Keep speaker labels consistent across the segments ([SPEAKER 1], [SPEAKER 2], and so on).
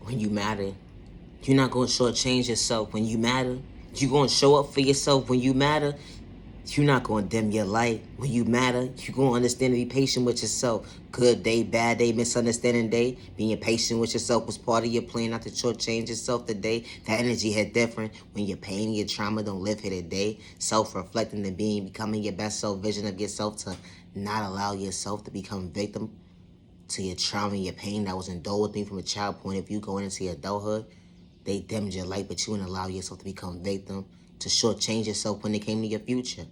[SPEAKER 1] when you matter. You're not going to shortchange yourself when you matter. You're going to show up for yourself when you matter. You're not going to dim your light when you matter. You're going to understand and be patient with yourself. Good day, bad day, misunderstanding day. Being patient with yourself was part of your plan, not to shortchange yourself today. That energy hit different when your pain and your trauma don't live here today. Self-reflecting and becoming your best self, vision of yourself, to not allow yourself to become victim to your trauma and your pain that was endowed with me from a child point of view going into your adulthood. They dimmed your light, but you wouldn't allow yourself to become victim, to shortchange yourself when it came to your future.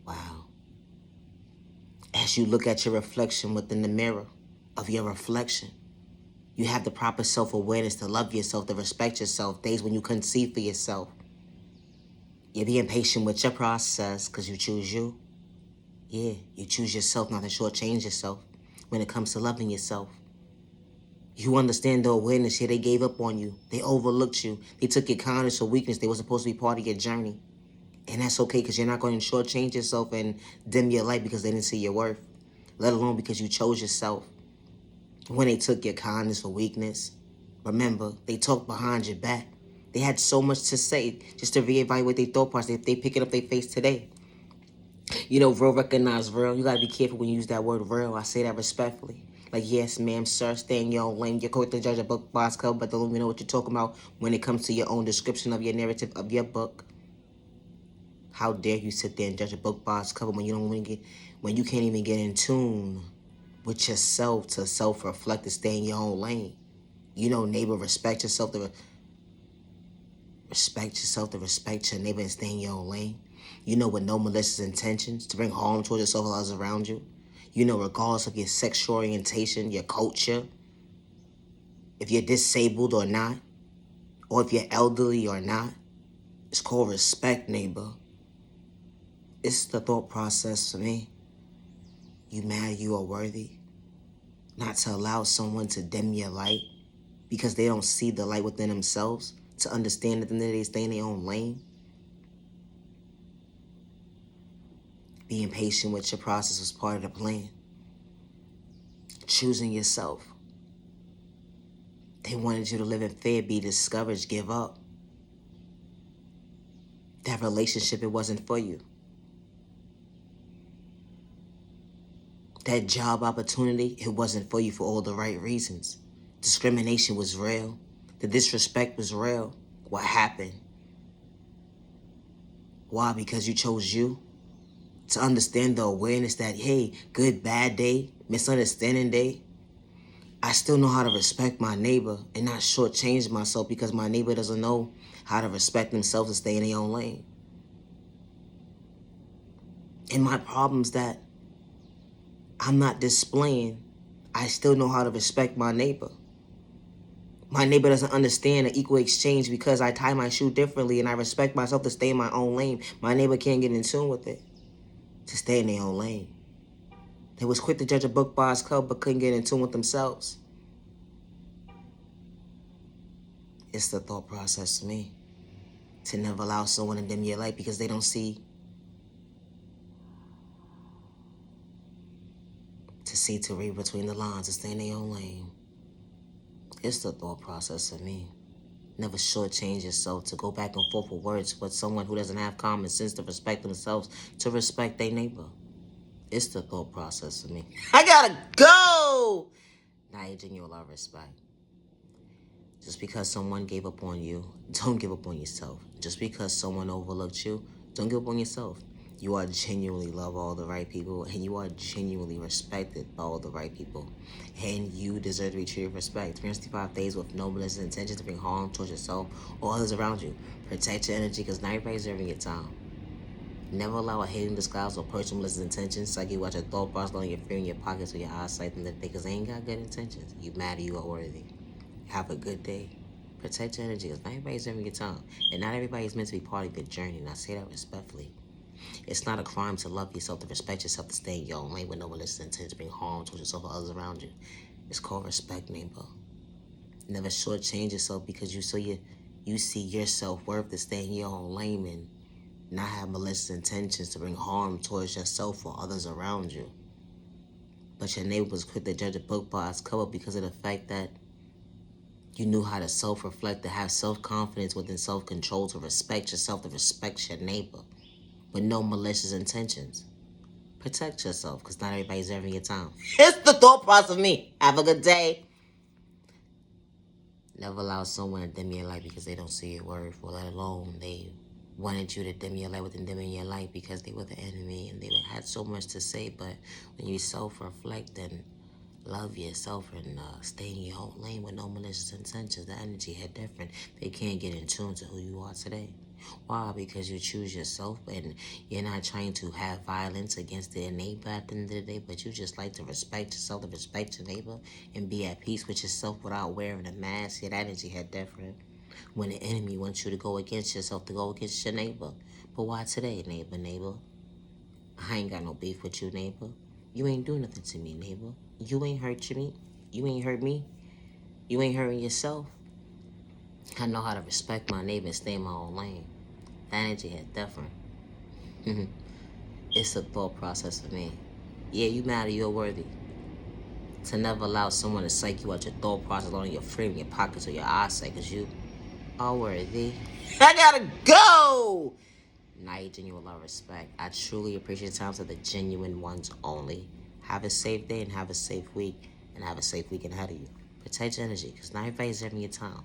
[SPEAKER 1] Wow. As you look at your reflection within the mirror of your reflection, you have the proper self-awareness to love yourself, to respect yourself, days when you couldn't see for yourself. You're being patient with your process because you choose you. Yeah, you choose yourself, not to shortchange yourself when it comes to loving yourself. You understand the awareness here. They gave up on you. They overlooked you. They took your kindness or weakness. They were supposed to be part of your journey. And that's okay, because you're not going to shortchange yourself and dim your light because they didn't see your worth, let alone because you chose yourself. When they took your kindness or weakness, remember, they talked behind your back. They had so much to say just to reevaluate their thought process if they pick it up their face today. You know, real recognize real. You got to be careful when you use that word real. I say that respectfully. Like, yes, ma'am, sir, stay in your own lane. You're quick to judge a book by its cover, but don't even know what you're talking about when it comes to your own description of your narrative of your book. How dare you sit there and judge a book by its cover when when you can't even get in tune with yourself to self-reflect and stay in your own lane. You know, neighbor, respect yourself to respect your neighbor and stay in your own lane. You know, with no malicious intentions to bring harm towards yourself or others around you. You know, regardless of your sexual orientation, your culture, if you're disabled or not, or if you're elderly or not, it's called respect, neighbor. It's the thought process for me. You matter, you are worthy. Not to allow someone to dim your light because they don't see the light within themselves, to understand that they stay in their own lane. Being patient with your process was part of the plan. Choosing yourself. They wanted you to live in fear, be discouraged, give up. That relationship, it wasn't for you. That job opportunity, it wasn't for you for all the right reasons. Discrimination was real. The disrespect was real. What happened? Why? Because you chose you? To understand the awareness that, hey, good, bad day, misunderstanding day, I still know how to respect my neighbor and not shortchange myself because my neighbor doesn't know how to respect themselves and stay in their own lane. And my problem's that I'm not displaying, I still know how to respect my neighbor. My neighbor doesn't understand an equal exchange because I tie my shoe differently and I respect myself to stay in my own lane. My neighbor can't get in tune with it, to stay in their own lane. They was quick to judge a book by its cover but couldn't get in tune with themselves. It's the thought process to me. To never allow someone to dim your light because they don't see. To read between the lines, to stay in their own lane. It's the thought process of me. Never shortchange yourself to go back and forth with words with someone who doesn't have common sense to respect themselves, to respect their neighbor. It's the thought process of me. I gotta go! Nigel, you love respect. Just because someone gave up on you, don't give up on yourself. Just because someone overlooked you, don't give up on yourself. You are genuinely loved by all the right people, and you are genuinely respected by all the right people. And you deserve to be treated with respect. 365 days with no malicious intention to bring harm towards yourself or others around you. Protect your energy because not everybody's deserving your time. Never allow a hating disguise or personal malicious intentions so you watch your thought process letting your fear in your pockets or your eyesight and live because they ain't got good intentions. You matter, you are worthy. Have a good day. Protect your energy because not everybody's deserving your time. And not everybody is meant to be part of your journey. And I say that respectfully. It's not a crime to love yourself, to respect yourself, to stay in your own lane with no malicious intent to bring harm to yourself or others around you. It's called respect, neighbor. Never shortchange yourself because you see your self-worth to stay in your own lane and not have malicious intentions to bring harm towards yourself or others around you. But your neighbor was quick to judge a book by its cover because of the fact that you knew how to self-reflect, to have self-confidence within self-control, to respect yourself, to respect your neighbor with no malicious intentions. Protect yourself, because not everybody's ever in your time. It's the thought process of me. Have a good day. Never allow someone to dim your light because they don't see your worth, or let alone they wanted you to dim your light within dimming your light because they were the enemy and they had so much to say. But when you self-reflect and love yourself and stay in your own lane with no malicious intentions, the energy hit different. They can't get in tune to who you are today. Why? Because you choose yourself and you're not trying to have violence against their neighbor at the end of the day, but you just like to respect yourself, to respect your neighbor, and be at peace with yourself without wearing a mask. Yeah, that energy hit different. When the enemy wants you to go against yourself, to go against your neighbor. But why today, neighbor? I ain't got no beef with you, neighbor. You ain't do nothing to me, neighbor. You ain't hurt me. You ain't hurt me. You ain't hurting yourself. I know how to respect my neighbor and stay in my own lane. That energy is different. It's a thought process for me. Yeah, you matter, you're worthy. To never allow someone to psych you out your thought process, on your freedom, your pockets, or your eyesight, because you are worthy. I gotta go! Night, genuine love, respect. I truly appreciate the times of the genuine ones only. Have a safe day and have a safe week, and have a safe weekend ahead of you. Protect your energy, because not everybody's having your time.